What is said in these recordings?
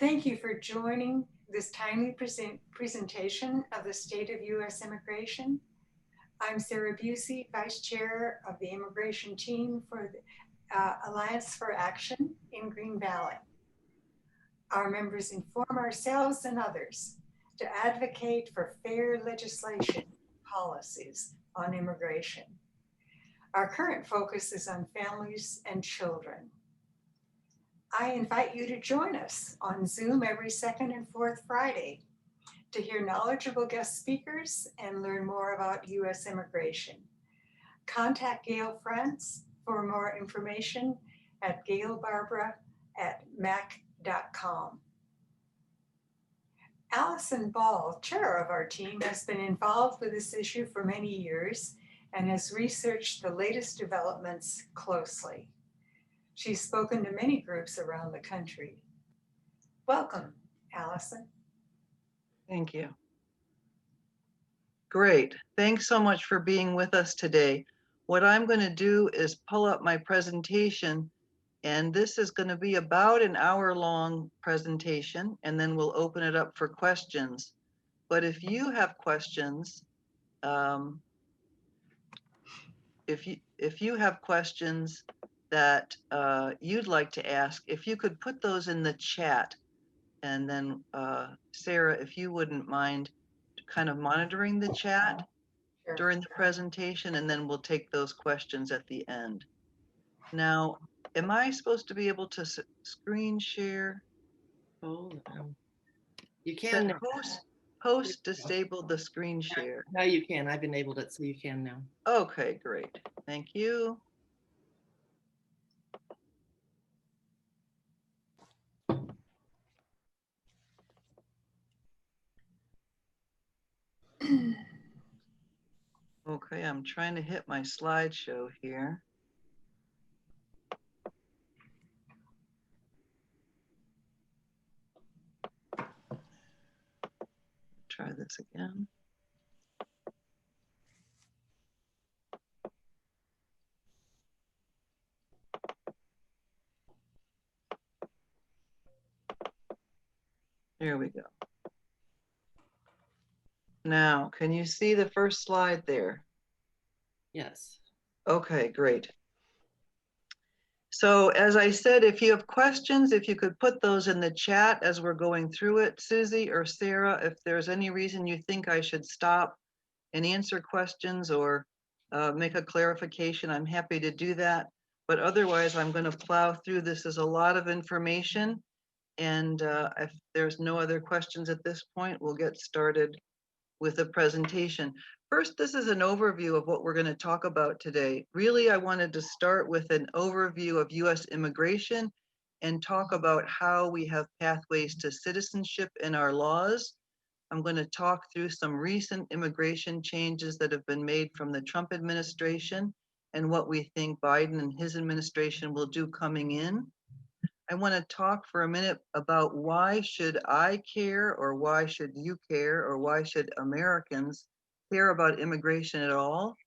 Thank you for joining this timely presentation of the state of U.S. immigration. I'm Sarah Busey, Vice Chair of the Immigration Team for the Alliance for Action in Green Valley. Our members inform ourselves and others to advocate for fair legislation policies on immigration. Our current focus is on families and children. I invite you to join us on Zoom every second and fourth Friday to hear knowledgeable guest speakers and learn more about U.S. immigration. Contact Gail Frantz for more information at gailbarbara@mac.com. Alyson Ball, chair of our team, has been involved with this issue for many years and has researched the latest developments closely. She's spoken to many groups around the country. Welcome, Alyson. Thank you. Great. Thanks so much for being with us today. What I'm going to do is pull up my presentation, and this is going to be about an hour-long presentation, and then we'll open it up for questions. But if you have questions, if you have questions that you'd like to ask, if you could put those in the chat, and then Sarah, if you wouldn't mind kind of monitoring the chat during the presentation, and then we'll take those questions at the end. Now, am I supposed to be able to screen share? Oh, you can now. Host disabled the screen share. Now you can. I've enabled it, so you can now. Okay, great. Thank you. Okay, I'm trying to hit my slideshow here. Try this again. There we go. Now, can you see the first slide there? Yes. Okay, great. So as I said, if you have questions, if you could put those in the chat as we're going through it, Susie or Sarah, if there's any reason you think I should stop and answer questions or make a clarification, I'm happy to do that. But otherwise, I'm going to plow through this. There's a lot of information. And if there's no other questions at this point, we'll get started with the presentation. First, this is an overview of what we're going to talk about today. Really, I wanted to start with an overview of U.S. immigration and talk about how we have pathways to citizenship in our laws. I'm going to talk through some recent immigration changes that have been made from the Trump administration and what we think Biden and his administration will do coming in. I want to talk for a minute about why should I care, or why should you care, or why should Americans care about immigration at all.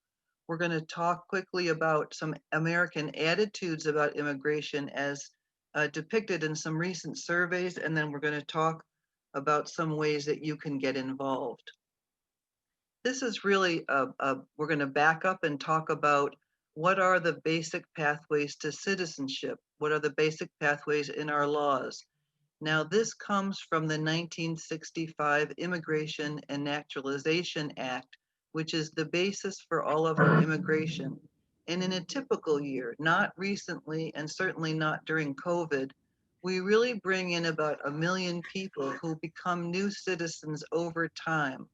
We're going to talk quickly about some American attitudes about immigration as depicted in some recent surveys, and then we're going to talk about some ways that you can get involved. This is really, we're going to back up and talk about what are the basic pathways to citizenship? What are the basic pathways in our laws? Now, this comes from the 1965 Immigration and Naturalization Act, which is the basis for all of our immigration. And in a typical year, not recently, and certainly not during COVID, we really bring in about 1 million people who become new citizens over time.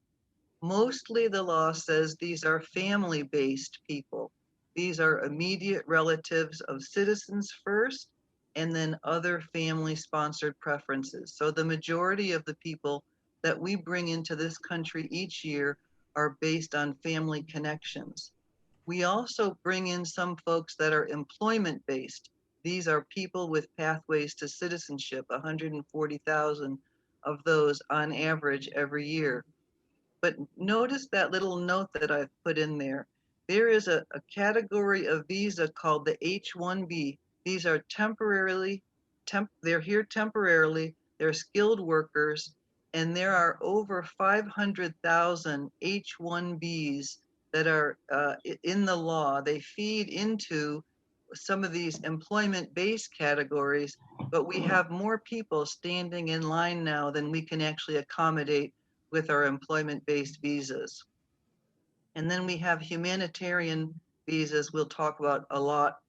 Mostly the law says these are family-based people. These are immediate relatives of citizens first, and then other family-sponsored preferences. So the majority of the people that we bring into this country each year are based on family connections. We also bring in some folks that are employment-based. These are people with pathways to citizenship, 140,000 of those on average every year. But notice that little note that I've put in there. There is a category of visa called the H-1B. These are they're here temporarily. they're skilled workers, and there are over 500,000 H-1Bs that are in the law. They feed into some of these employment-based categories, but we have more people standing in line now than we can actually accommodate with our employment-based visas. And then we have humanitarian visas we'll talk about a lot,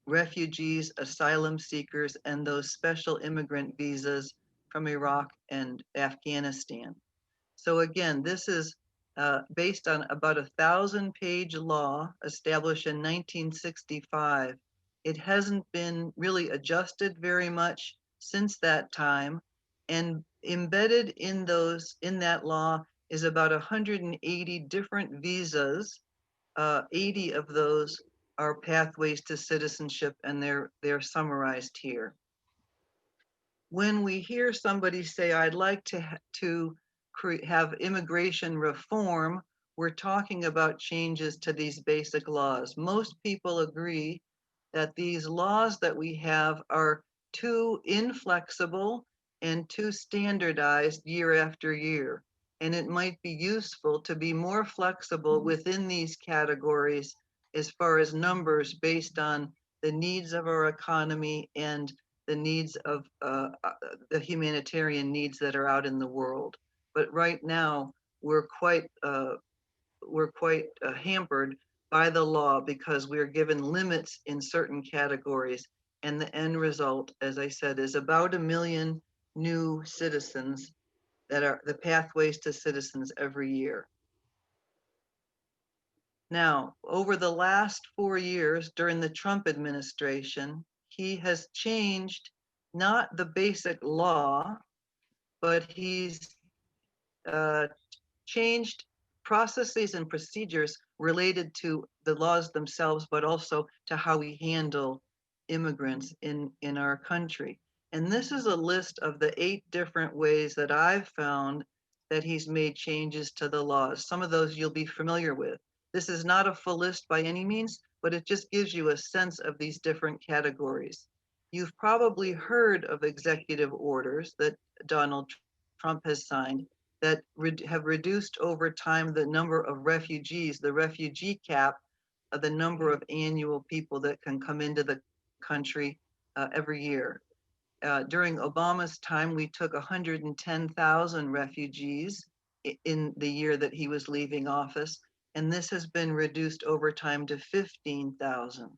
refugees, asylum seekers, and those special immigrant visas from Iraq and Afghanistan. So again, this is based on about 1,000-page law established in 1965. It hasn't been really adjusted very much since that time, and embedded in that law is about 180 different visas. 80 of those are pathways to citizenship, and they're summarized here. When we hear somebody say, "I'd like to have immigration reform," we're talking about changes to these basic laws. Most people agree that these laws that we have are too inflexible and too standardized year after year. And it might be useful to be more flexible within these categories as far as numbers based on the needs of our economy and the needs of the humanitarian needs that are out in the world. But right now, we're quite hampered by the law because we're given limits in certain categories. And the end result, as I said, is about 1 million new citizens that are the pathways to citizens every year. Now, over the last 4 years during the Trump administration, he has changed not the basic law, but he's changed processes and procedures related to the laws themselves, but also to how we handle immigrants in our country. And this is a list of the 8 different ways that I've found that he's made changes to the laws. Some of those you'll be familiar with. This is not a full list by any means, but it just gives you a sense of these different categories. You've probably heard of executive orders that Donald Trump has signed that have reduced over time the number of refugees, the refugee cap, the number of annual people that can come into the country every year. During Obama's time, we took 110,000 refugees in the year that he was leaving office, and this has been reduced over time to 15,000.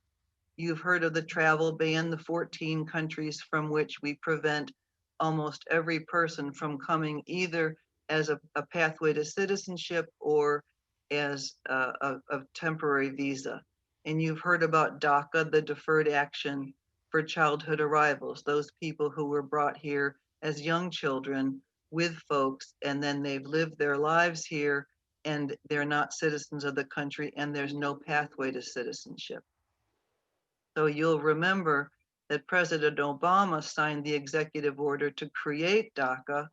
You've heard of the travel ban, the 14 countries from which we prevent almost every person from coming either as a pathway to citizenship or as a temporary visa. And you've heard about DACA, the deferred action for childhood arrivals, those people who were brought here as young children with folks, and then they've lived their lives here and they're not citizens of the country, and there's no pathway to citizenship. So you'll remember that President Obama signed the executive order to create DACA,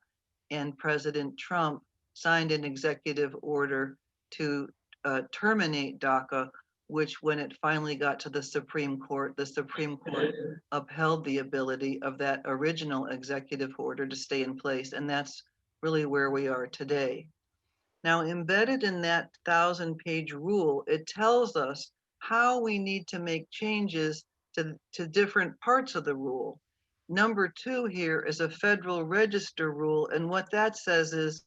and President Trump signed an executive order to terminate DACA, which when it finally got to the Supreme Court upheld the ability of that original executive order to stay in place. And that's really where we are today. Now, embedded in that 1,000-page rule, it tells us how we need to make changes to different parts of the rule. Number 2 here is a Federal Register rule, and what that says is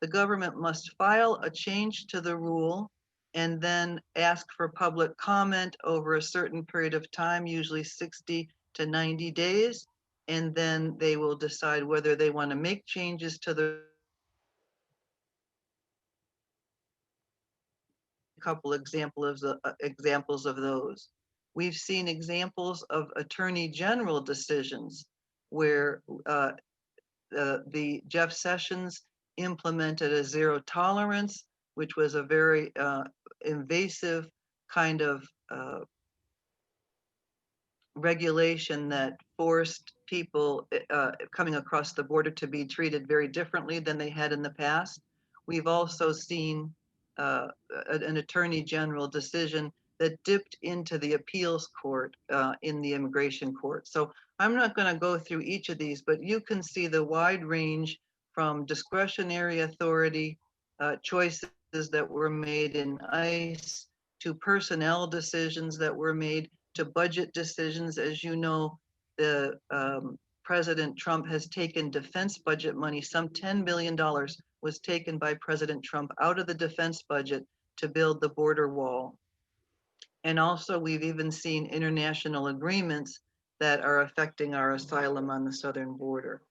the government must file a change to the rule and then ask for public comment over a certain period of time, usually 60 to 90 days, and then they will decide whether they want to make changes to the couple examples of those. We've seen examples of attorney general decisions where the Jeff Sessions implemented a zero tolerance, which was a very invasive kind of regulation that forced people coming across the border to be treated very differently than they had in the past. We've also seen an attorney general decision that dipped into the appeals court in the immigration court. So I'm not going to go through each of these, but you can see the wide range from discretionary authority choices that were made in ICE to personnel decisions that were made to budget decisions. As you know, the President Trump has taken defense budget money. Some $10 billion was taken by President Trump out of the defense budget to build the border wall. And also, we've even seen international agreements that are affecting our asylum on the southern border.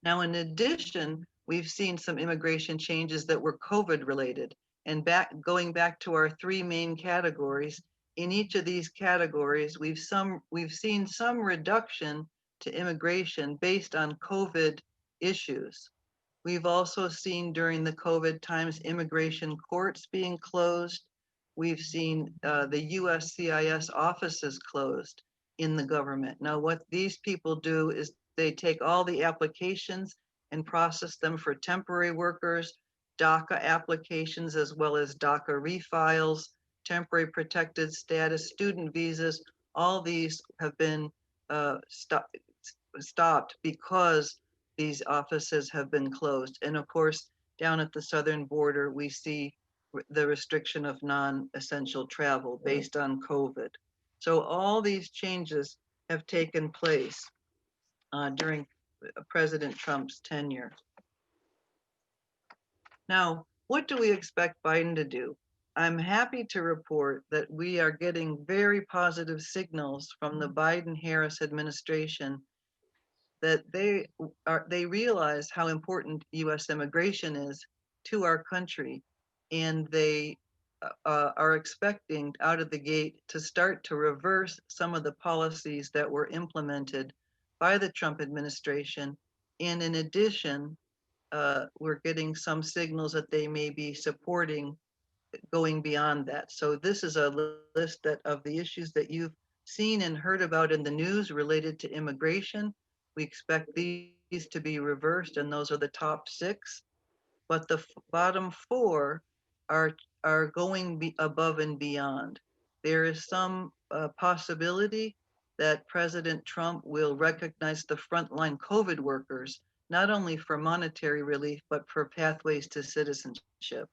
Now, in addition, we've seen some immigration changes that were COVID related. And going back to our three main categories, in each of these categories, we've seen some reduction to immigration based on COVID issues. We've also seen during the COVID times immigration courts being closed. We've seen the USCIS offices closed in the government. Now, what these people do is they take all the applications and process them for temporary workers, DACA applications, as well as DACA refiles, temporary protected status, student visas. All these have been stopped because these offices have been closed. And of course, down at the southern border, we see the restriction of non-essential travel based on COVID. So all these changes have taken place during President Trump's tenure. Now, what do we expect Biden to do? I'm happy to report that we are getting very positive signals from the Biden-Harris administration that they realize how important U.S. immigration is to our country, and they are expecting out of the gate to start to reverse some of the policies that were implemented by the Trump administration. And in addition, we're getting some signals that they may be supporting going beyond that. So this is a list of the issues that you've seen and heard about in the news related to immigration. We expect these to be reversed, and those are the top 6. But the bottom 4 are going above and beyond. There is some possibility that President Trump will recognize the frontline COVID workers, not only for monetary relief, but for pathways to citizenship.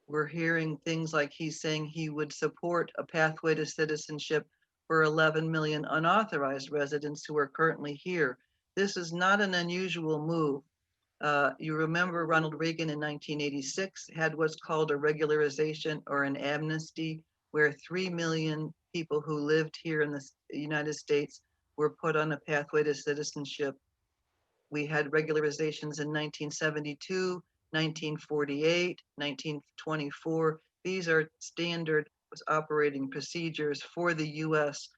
We're hearing things like he's saying he would support a pathway to citizenship for 11 million unauthorized residents who are currently here. This is not an unusual move. You remember Ronald Reagan in 1986 had what's called a regularization or an amnesty, where 3 million people who lived here in the United States were put on a pathway to citizenship. We had regularizations in 1972, 1948, 1924. These are standard operating procedures for the US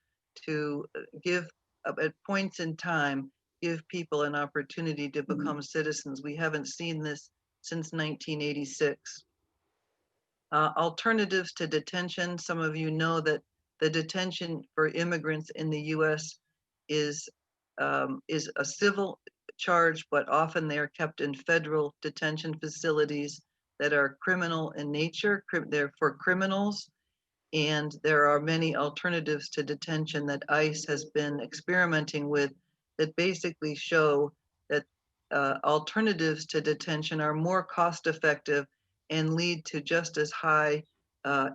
to give, at points in time, give people an opportunity to become citizens. We haven't seen this since 1986. Alternatives to detention. Some of you know that the detention for immigrants in the US is a civil charge, but often they are kept in federal detention facilities that are criminal in nature. They're for criminals, and there are many alternatives to detention that ICE has been experimenting with that basically show that alternatives to detention are more cost effective and lead to just as high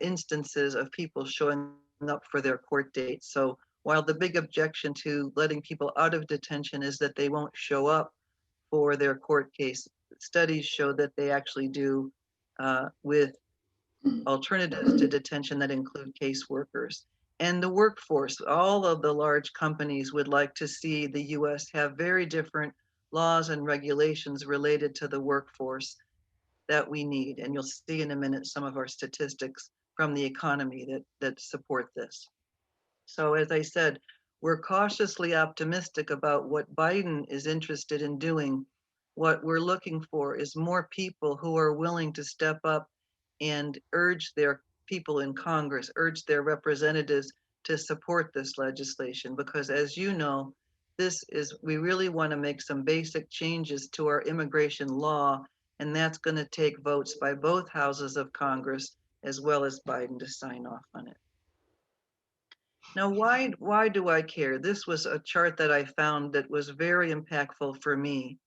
instances of people showing up for their court dates. So while the big objection to letting people out of detention is that they won't show up for their court case, studies show that they actually do with alternatives to detention that include caseworkers. And the workforce, all of the large companies would like to see the US have very different laws and regulations related to the workforce that we need. And you'll see in a minute some of our statistics from the economy that support this. So as I said, we're cautiously optimistic about what Biden is interested in doing. What we're looking for is more people who are willing to step up and urge their people in Congress, urge their representatives to support this legislation. Because as you know, we really want to make some basic changes to our immigration law, and that's going to take votes by both houses of Congress as well as Biden to sign off on it. Now, why do I care? This was a chart that I found that was very impactful for me.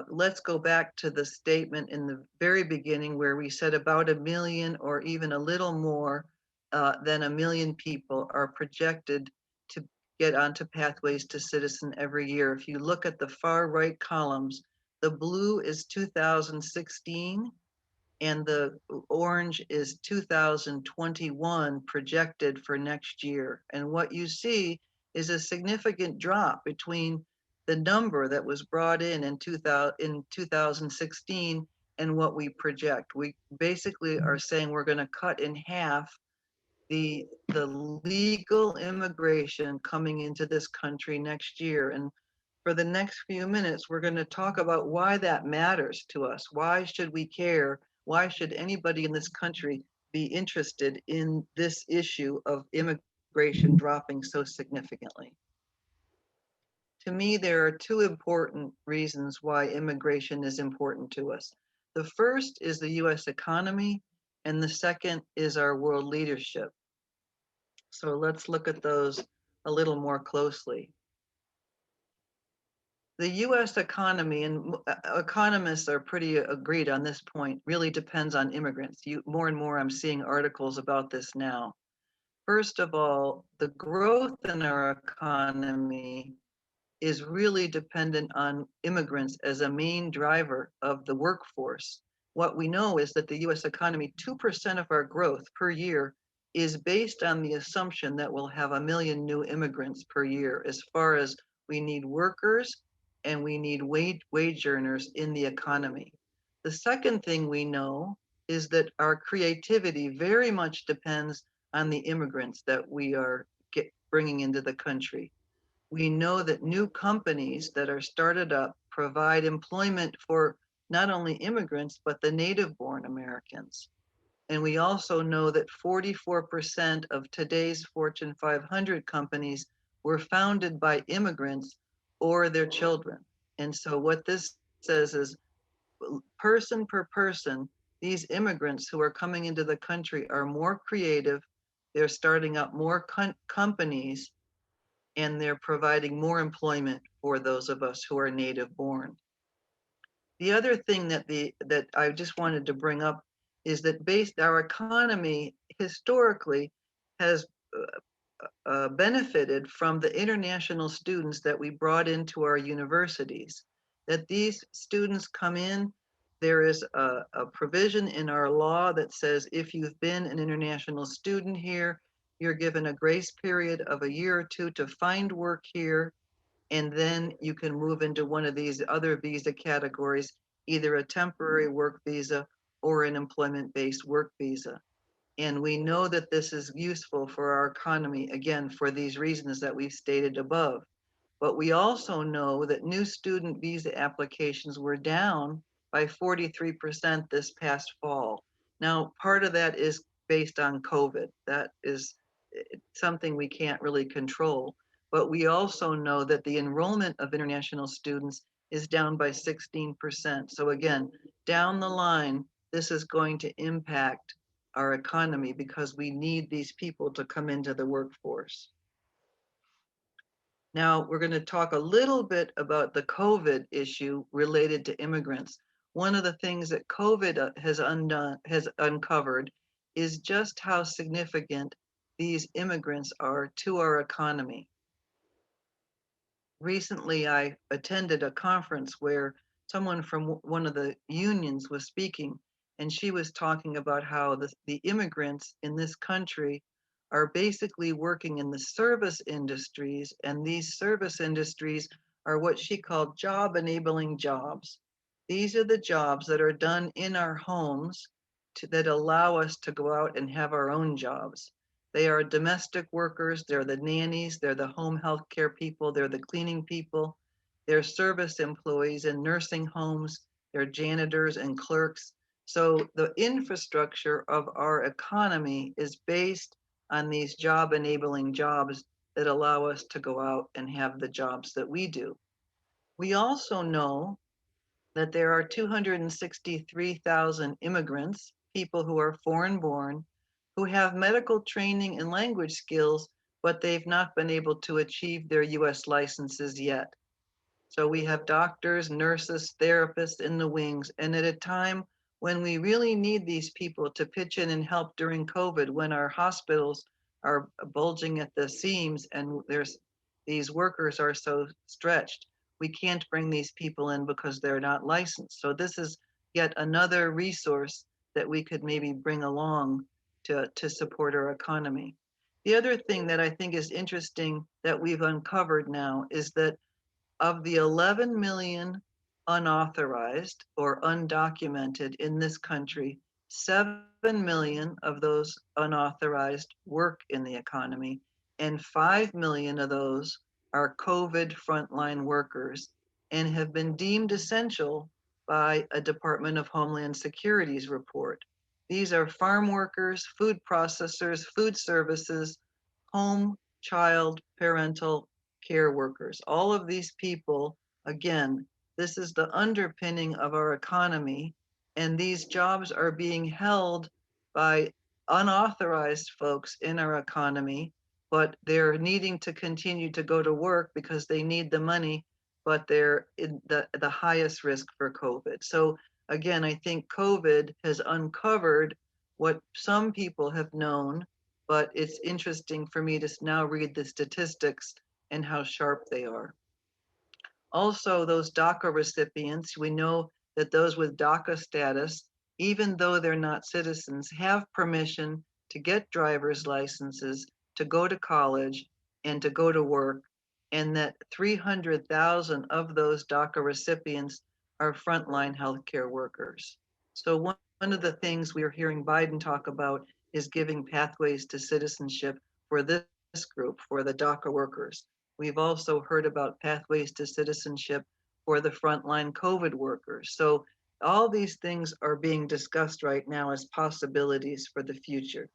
Let's go back to the statement in the very beginning where we said about 1 million or even a little more than 1 million people are projected to get onto pathways to citizen every year. If you look at the far right columns, the blue is 2016 and the orange is 2021 projected for next year. And what you see is a significant drop between the number that was brought in 2016 and what we project. We basically are saying we're going to cut in half the legal immigration coming into this country next year. And for the next few minutes, we're going to talk about why that matters to us. Why should we care? Why should anybody in this country be interested in this issue of immigration dropping so significantly? To me, there are two important reasons why immigration is important to us. The first is the US economy, and the second is our world leadership. So let's look at those a little more closely. The US economy, and economists are pretty agreed on this point, really depends on immigrants. More and more I'm seeing articles about this now. First of all, the growth in our economy is really dependent on immigrants as a main driver of the workforce. What we know is that the US economy, 2% of our growth per year is based on the assumption that we'll have 1 million new immigrants per year, as far as we need workers and we need wage earners in the economy. The second thing we know is that our creativity very much depends on the immigrants that we are bringing into the country. We know that new companies that are started up provide employment for not only immigrants, but the native-born Americans. And we also know that 44% of today's Fortune 500 companies were founded by immigrants or their children. And so what this says is, person per person, these immigrants who are coming into the country are more creative, they're starting up more companies, and they're providing more employment for those of us who are native born. The other thing that I just wanted to bring up is that our economy historically has benefited from the international students that we brought into our universities. That these students come in, there is a provision in our law that says if you've been an international student here, you're given a grace period of 1 year or 2 to find work here, and then you can move into one of these other visa categories, either a temporary work visa or an employment-based work visa. And we know that this is useful for our economy, again, for these reasons that we've stated above. But we also know that new student visa applications were down by 43% this past fall. Now, part of that is based on COVID. That is something we can't really control. But we also know that the enrollment of international students is down by 16%. So again, down the line, this is going to impact our economy because we need these people to come into the workforce. Now, we're going to talk a little bit about the COVID issue related to immigrants. One of the things that COVID has uncovered is just how significant these immigrants are to our economy. Recently, I attended a conference where someone from one of the unions was speaking, and she was talking about how the immigrants in this country are basically working in the service industries, and these service industries are what she called job enabling jobs. These are the jobs that are done in our homes that allow us to go out and have our own jobs. They are domestic workers, they're the nannies, they're the home health care people, they're the cleaning people, they're service employees in nursing homes, they're janitors and clerks. So the infrastructure of our economy is based on these job enabling jobs that allow us to go out and have the jobs that we do. We also know that there are 263,000 immigrants, people who are foreign born, who have medical training and language skills, but they've not been able to achieve their US licenses yet. So we have doctors, nurses, therapists in the wings. And at a time when we really need these people to pitch in and help during COVID, when our hospitals are bulging at the seams and there's these workers are so stretched, we can't bring these people in because they're not licensed. So this is yet another resource that we could maybe bring along to support our economy. The other thing that I think is interesting that we've uncovered now is that of the 11 million unauthorized or undocumented in this country, 7 million of those unauthorized work in the economy, and 5 million of those are COVID frontline workers and have been deemed essential by a Department of Homeland Security's report. These are farm workers, food processors, food services, home, child, parental care workers. All of these people, again, this is the underpinning of our economy, and these jobs are being held by unauthorized folks in our economy, but they're needing to continue to go to work because they need the money, but they're in the highest risk for COVID. So again, I think COVID has uncovered what some people have known, but it's interesting for me to now read the statistics and how sharp they are. Also, those DACA recipients, we know that those with DACA status, even though they're not citizens, have permission to get driver's licenses, to go to college, and to go to work, and that 300,000 of those DACA recipients are frontline healthcare workers. So one of the things we are hearing Biden talk about is giving pathways to citizenship for this group, for the DACA workers. We've also heard about pathways to citizenship for the frontline COVID workers. So all these things are being discussed right now as possibilities for the future.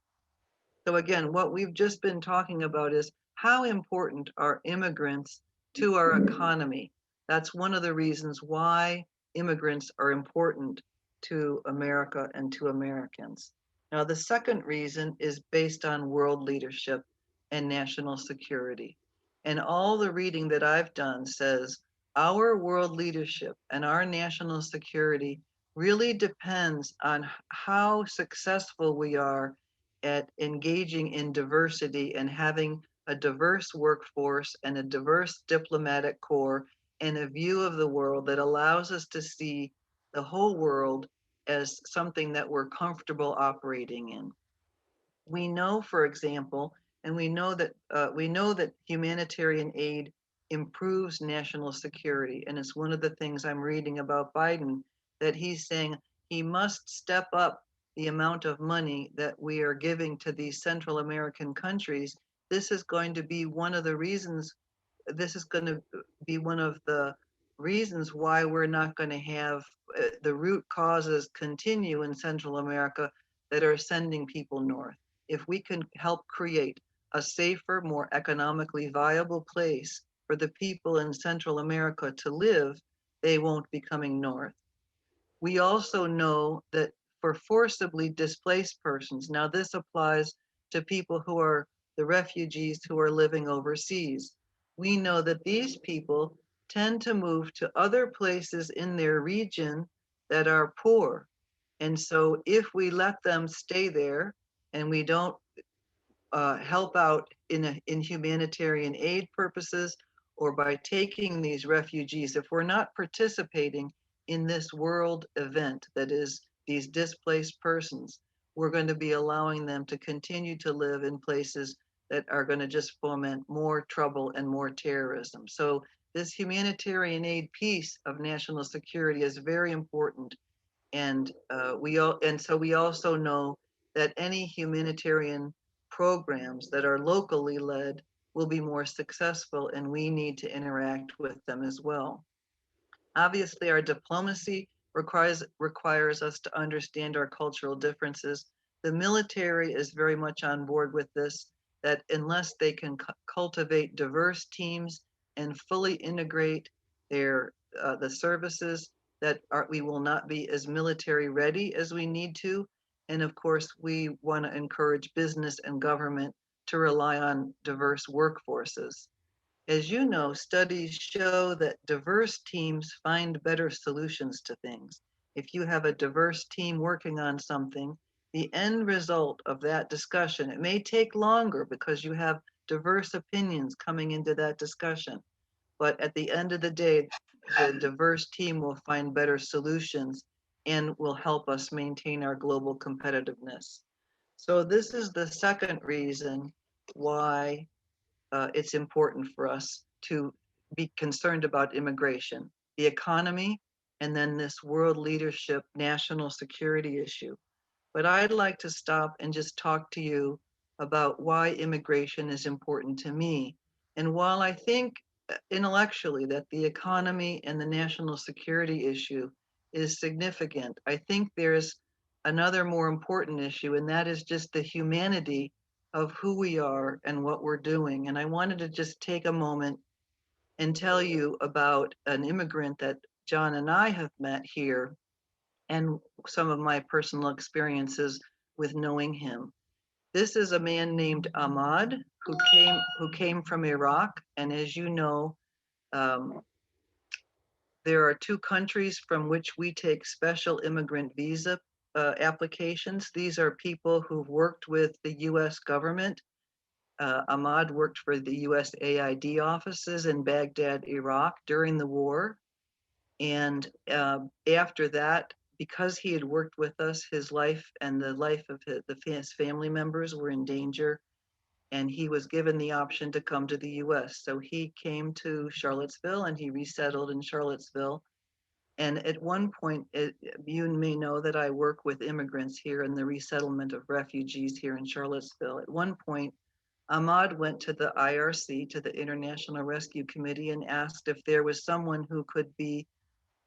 So again, what we've just been talking about is how important are immigrants to our economy. That's one of the reasons why immigrants are important to America and to Americans. Now, the second reason is based on world leadership and national security. And all the reading that I've done says our world leadership and our national security really depends on how successful we are at engaging in diversity and having a diverse workforce and a diverse diplomatic corps and a view of the world that allows us to see the whole world as something that we're comfortable operating in. We know, for example, and we know that humanitarian aid improves national security, and it's one of the things I'm reading about Biden, that he's saying he must step up the amount of money that we are giving to these Central American countries. This is going to be one of the reasons. This is going to be one of the reasons why we're not going to have the root causes continue in Central America that are sending people north. If we can help create a safer, more economically viable place for the people in Central America to live, they won't be coming north. We also know that for forcibly displaced persons, now this applies to people who are the refugees who are living overseas. We know that these people tend to move to other places in their region that are poor. And so if we let them stay there and we don't help out in humanitarian aid purposes or by taking these refugees, if we're not participating in this world event that is these displaced persons, we're going to be allowing them to continue to live in places that are going to just foment more trouble and more terrorism. So this humanitarian aid piece of national security is very important. And so we also know that any humanitarian programs that are locally led will be more successful, and we need to interact with them as well. Obviously, our diplomacy requires us to understand our cultural differences. The military is very much on board with this, that unless they can cultivate diverse teams and fully integrate the services, that we will not be as military ready as we need to. And of course, we want to encourage business and government to rely on diverse workforces. As you know, studies show that diverse teams find better solutions to things. If you have a diverse team working on something, the end result of that discussion, it may take longer because you have diverse opinions coming into that discussion. But at the end of the day, the diverse team will find better solutions and will help us maintain our global competitiveness. So this is the second reason why it's important for us to be concerned about immigration, the economy, and then this world leadership national security issue. But I'd like to stop and just talk to you about why immigration is important to me. And while I think intellectually that the economy and the national security issue is significant, I think there's another more important issue, and that is just the humanity of who we are and what we're doing. And I wanted to just take a moment and tell you about an immigrant that John and I have met here and some of my personal experiences with knowing him. This is a man named Ahmad who came from Iraq, and as you know, um, there are two countries from which we take special immigrant visa applications. These are people who've worked with the U.S. government. Ahmad worked for the USAID offices in Baghdad, Iraq during the war. And after that, because he had worked with us, his life and the life of his family members were in danger. And he was given the option to come to the US. So he came to Charlottesville and he resettled in Charlottesville. And at one point, you may know that I work with immigrants here in the resettlement of refugees here in Charlottesville. At one point, Ahmad went to the IRC, to the International Rescue Committee, and asked if there was someone who could be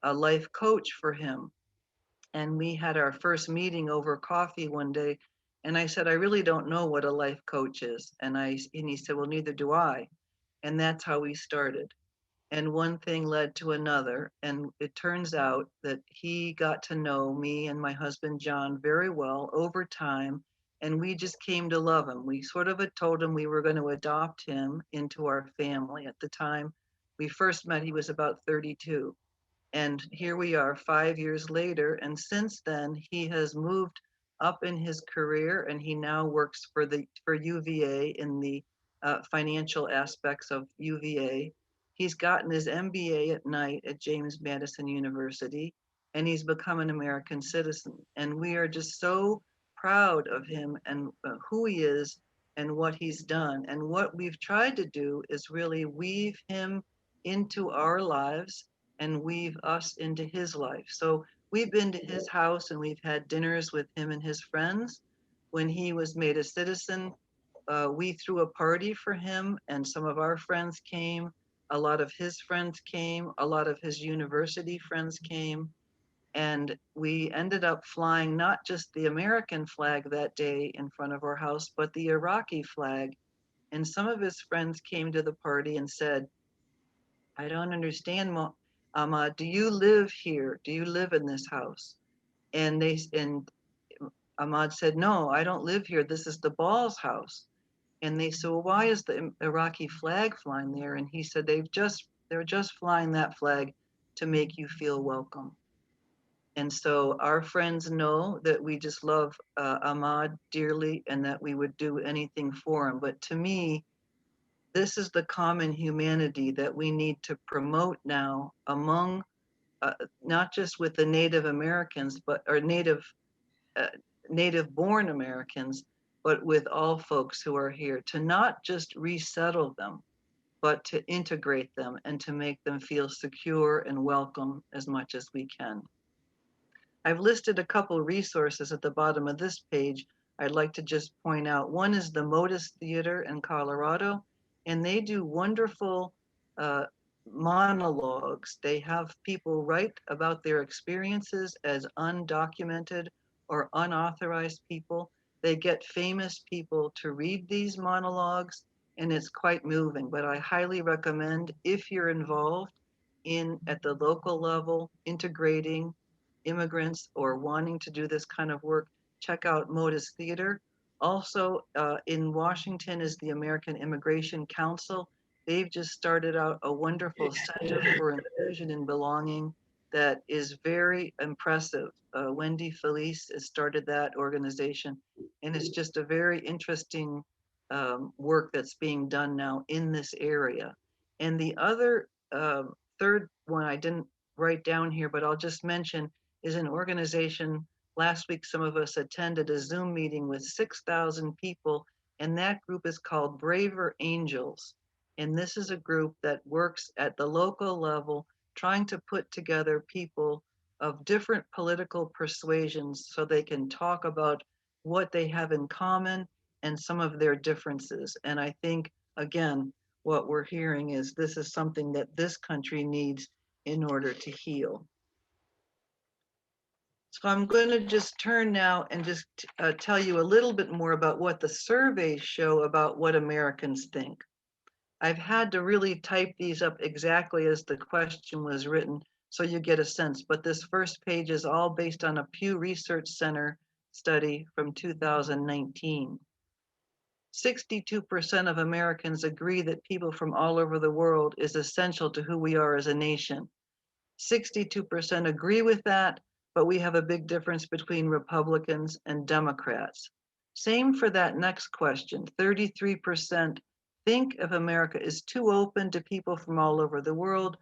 a life coach for him. And we had our first meeting over coffee one day. And I said, I really don't know what a life coach is. And he said, well, neither do I. And that's how we started. And one thing led to another. And it turns out that he got to know me and my husband, John, very well over time. And we just came to love him. We sort of had told him we were going to adopt him into our family. At the time we first met, he was about 32. And here we are 5 years later. And since then, he has moved up in his career and he now works for UVA in the financial aspects of UVA. He's gotten his MBA at night at James Madison University, and he's become an American citizen. And we are just so proud of him and who he is and what he's done. And what we've tried to do is really weave him into our lives and weave us into his life. So we've been to his house and we've had dinners with him and his friends. When he was made a citizen, we threw a party for him, and some of our friends came. A lot of his friends came. A lot of his university friends came. And we ended up flying not just the American flag that day in front of our house, but the Iraqi flag. And some of his friends came to the party and said, I don't understand, Ahmad, do you live here? Do you live in this house? And Ahmad said, no, I don't live here. This is the Ball's house. And they said, well, why is the Iraqi flag flying there? And he said, they're just flying that flag to make you feel welcome. And so our friends know that we just love Ahmad dearly and that we would do anything for him. But to me, this is the common humanity that we need to promote now among not just with the Native Americans, or uh, native born Americans, but with all folks who are here, to not just resettle them, but to integrate them and to make them feel secure and welcome as much as we can. I've listed a couple resources at the bottom of this page I'd like to just point out. One is the Modus Theater in Colorado, and they do wonderful uh, monologues. They have people write about their experiences as undocumented or unauthorized people. They get famous people to read these monologues, and it's quite moving. But I highly recommend, if you're involved in at the local level, integrating immigrants or wanting to do this kind of work, check out Modus Theater. Also in Washington is the American Immigration Council. They've just started out a wonderful Center for Inclusion and Belonging that is very impressive. Wendy Felice has started that organization, and it's just a very interesting work that's being done now in this area. And the other third one I didn't write down here, but I'll just mention is an organization. Last week, some of us attended a Zoom meeting with 6,000 people, and that group is called Braver Angels. And this is a group that works at the local level, trying to put together people of different political persuasions so they can talk about what they have in common and some of their differences. And I think, again, what we're hearing is this is something that this country needs in order to heal. So I'm going to just turn now and just tell you a little bit more about what the surveys show about what Americans think. I've had to really type these up exactly as the question was written so you get a sense, but this first page is all based on a Pew Research Center study from 2019. 62% of Americans agree that people from all over the world is essential to who we are as a nation. 62% agree with that, but we have a big difference between Republicans and Democrats. Same for that next question. 33% think if America is too open to people from all over the world,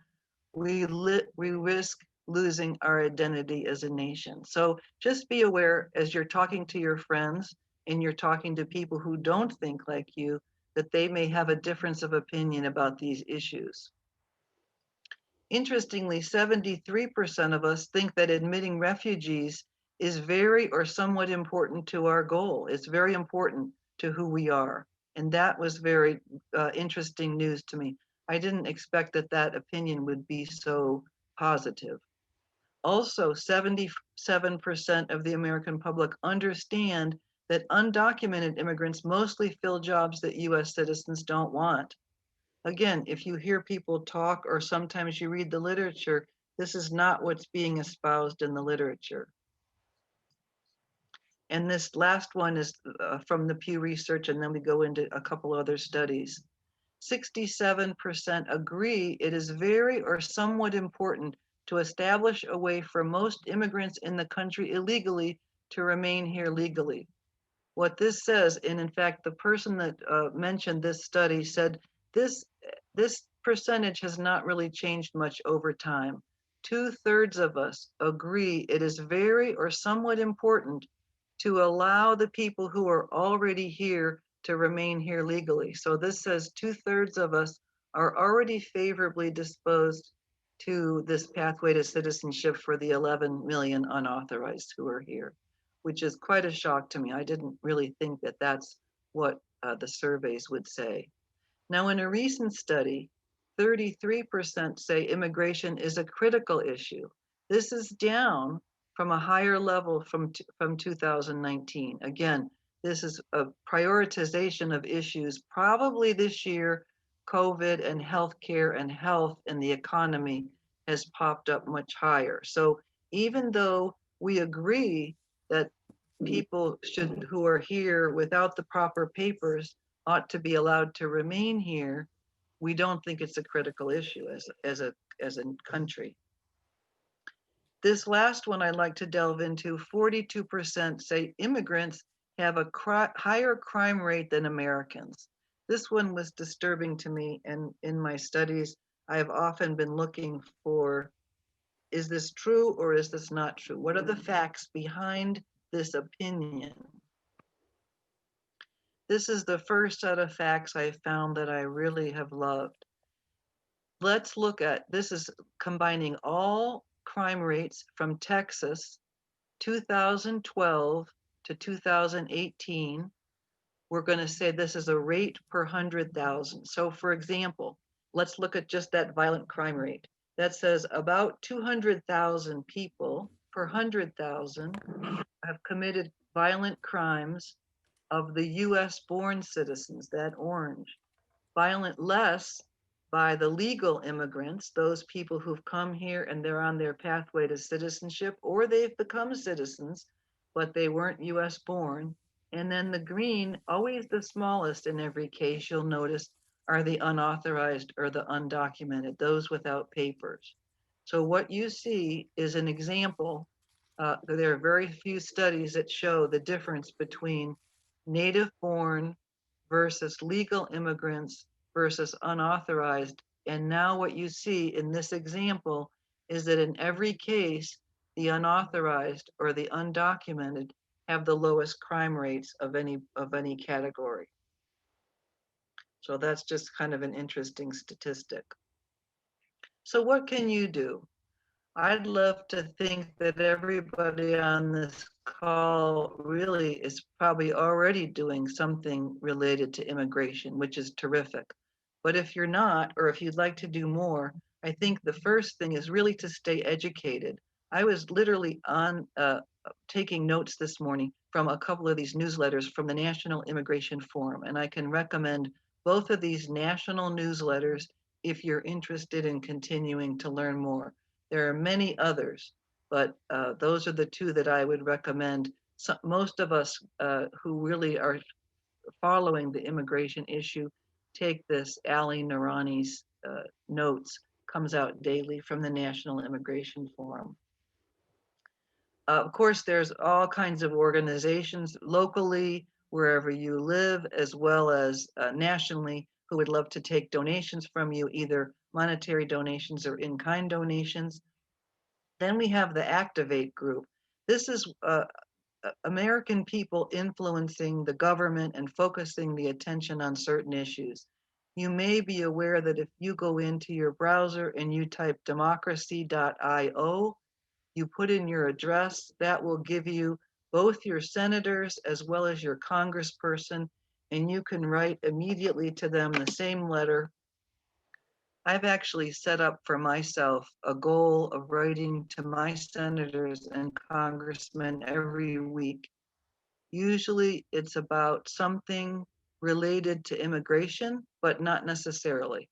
we risk losing our identity as a nation. So just be aware as you're talking to your friends and you're talking to people who don't think like you, that they may have a difference of opinion about these issues. Interestingly, 73% of us think that admitting refugees is very or somewhat important to our goal. It's very important to who we are. And that was very interesting news to me. I didn't expect that that opinion would be so positive. Also, 77% of the American public understand that undocumented immigrants mostly fill jobs that US citizens don't want. Again, if you hear people talk or sometimes you read the literature, this is not what's being espoused in the literature. And this last one is from the Pew Research, and then we go into a couple other studies. 67% agree it is very or somewhat important to establish a way for most immigrants in the country illegally to remain here legally. What this says, and in fact, the person that mentioned this study said this percentage has not really changed much over time. 2/3 of us agree it is very or somewhat important to allow the people who are already here to remain here legally. So this says 2/3 of us are already favorably disposed to this pathway to citizenship for the 11 million unauthorized who are here, which is quite a shock to me. I didn't really think that that's what the surveys would say. Now, in a recent study, 33% say immigration is a critical issue. This is down from a higher level from 2019. Again, this is a prioritization of issues. Probably this year, COVID and healthcare and health and the economy has popped up much higher. So even though we agree that people who are here without the proper papers ought to be allowed to remain here, we don't think it's a critical issue as a country. This last one I'd like to delve into, 42% say immigrants have a higher crime rate than Americans. This one was disturbing to me, and in my studies, I have often been looking for, is this true or is this not true? What are the facts behind this opinion? This is the first set of facts I found that I really have loved. Let's look at, this is combining all crime rates from Texas, 2012 to 2018. We're going to say this is a rate per 100,000. So for example, let's look at just that violent crime rate. That says about 200,000 people per 100,000 have committed violent crimes of the US born citizens, that orange. Violent less by the legal immigrants, those people who've come here and they're on their pathway to citizenship, or they've become citizens, but they weren't US born. And then the green, always the smallest in every case, you'll notice, are the unauthorized or the undocumented, those without papers. So what you see is an example. There are very few studies that show the difference between native born versus legal immigrants versus unauthorized. And now what you see in this example is that in every case, the unauthorized or the undocumented have the lowest crime rates of any category. So that's just kind of an interesting statistic. So what can you do? I'd love to think that everybody on this call really is probably already doing something related to immigration, which is terrific. But if you're not, or if you'd like to do more, I think the first thing is really to stay educated. I was literally on taking notes this morning from a couple of these newsletters from the National Immigration Forum, and I can recommend both of these national newsletters if you're interested in continuing to learn more. There are many others, but those are the two that I would recommend. So, most of us who really are following the immigration issue take this Ali Noorani's notes, comes out daily from the National Immigration Forum. Of course, there's all kinds of organizations locally, wherever you live, as well as nationally, who would love to take donations from you, either monetary donations or in-kind donations. Then we have the Activate group. This is American people influencing the government and focusing the attention on certain issues. You may be aware that if you go into your browser and you type democracy.io, you put in your address, that will give you both your senators as well as your congressperson, and you can write immediately to them the same letter. I've actually set up for myself a goal of writing to my senators and congressmen every week. Usually it's about something related to immigration, but not necessarily.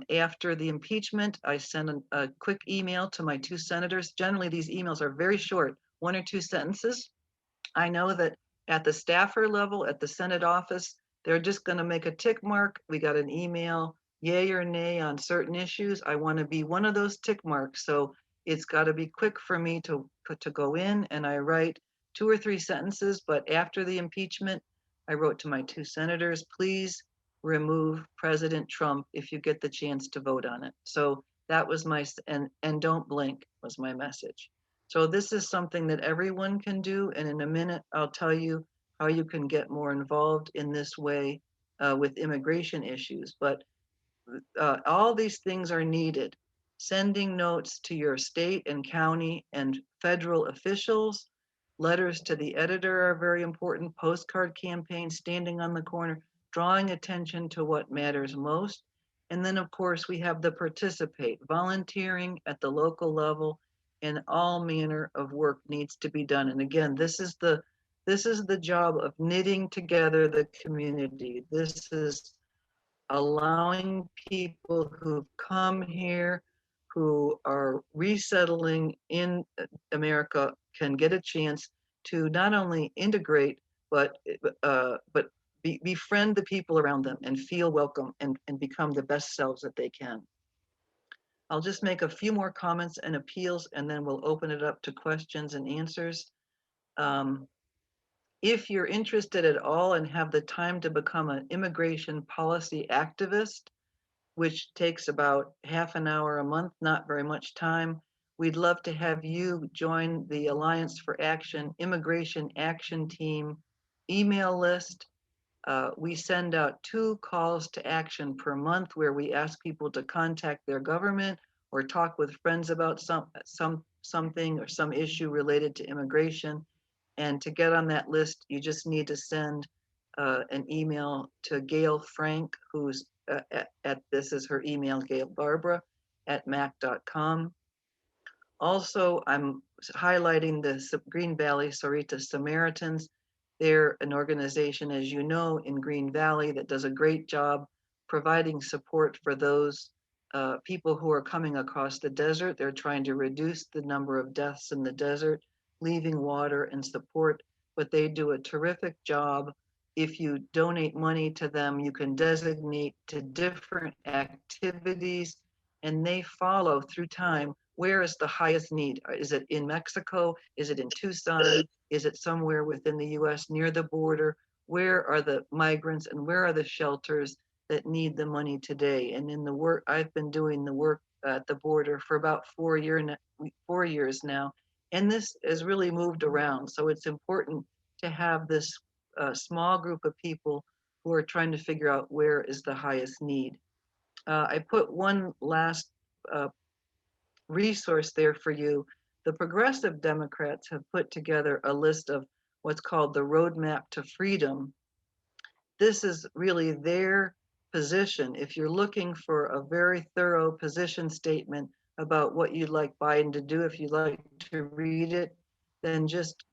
After the impeachment, I sent a quick email to my two senators. Generally, these emails are very short, 1 or 2 sentences. I know that at the staffer level, at the Senate office, they're just going to make a tick mark. We got an email, yay or nay on certain issues. I want to be one of those tick marks. So it's got to be quick for me to go in, and I write 2 or 3 sentences. But after the impeachment, I wrote to my two senators, please remove President Trump if you get the chance to vote on it. So that was my, and don't blink was my message. So this is something that everyone can do. And in a minute, I'll tell you how you can get more involved in this way with immigration issues. But all these things are needed. Sending notes to your state and county and federal officials, letters to the editor are very important, postcard campaigns, standing on the corner, drawing attention to what matters most. And then, of course, we have the participate, volunteering at the local level, and all manner of work needs to be done. And again, this is the job of knitting together the community. This is allowing people who've come here, who are resettling in America, can get a chance to not only integrate, but befriend the people around them and feel welcome and become the best selves that they can. I'll just make a few more comments and appeals, and then we'll open it up to questions and answers. If you're interested at all and have the time to become an immigration policy activist, which takes about half an hour a month, not very much time, we'd love to have you join the Alliance for Action Immigration Action Team email list. We send out 2 calls to action per month where we ask people to contact their government or talk with friends about something or some issue related to immigration. And to get on that list, you just need to send an email to Gail Frank, who's this is her email, Gail Barbara @mac.com. Also, I'm highlighting the Green Valley Sarita Samaritans. They're an organization, as you know, in Green Valley that does a great job providing support for those people who are coming across the desert. They're trying to reduce the number of deaths in the desert. leaving water and support, but they do a terrific job. If you donate money to them, you can designate to different activities, and they follow through time. Where is the highest need? Is it in Mexico? Is it in Tucson? Is it somewhere within the US near the border? Where are the migrants and where are the shelters that need the money today? And in the work, I've been doing the work at the border for about 4 years now, and this has really moved around. So it's important to have this small group of people who are trying to figure out where is the highest need. I put one last resource there for you. The Progressive Democrats have put together a list of what's called the Roadmap to Freedom. This is really their position. If you're looking for a very thorough position statement about what you'd like Biden to do, if you'd like to read it, then just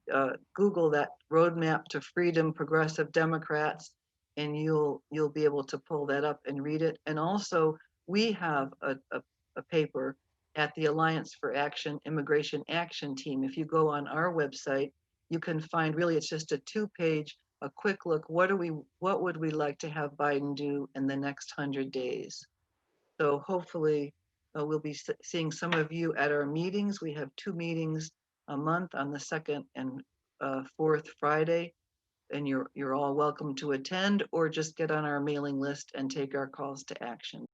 Google that Roadmap to Freedom Progressive Democrats, and you'll be able to pull that up and read it. And also, we have a paper at the Alliance for Action Immigration Action Team. If you go on our website, you can find, really it's just a 2-page, a quick look. What would we like to have Biden do in the next 100 days? So hopefully we'll be seeing some of you at our meetings. We have 2 meetings a month on the 2nd and 4th Friday, and you're all welcome to attend or just get on our mailing list and take our calls to action.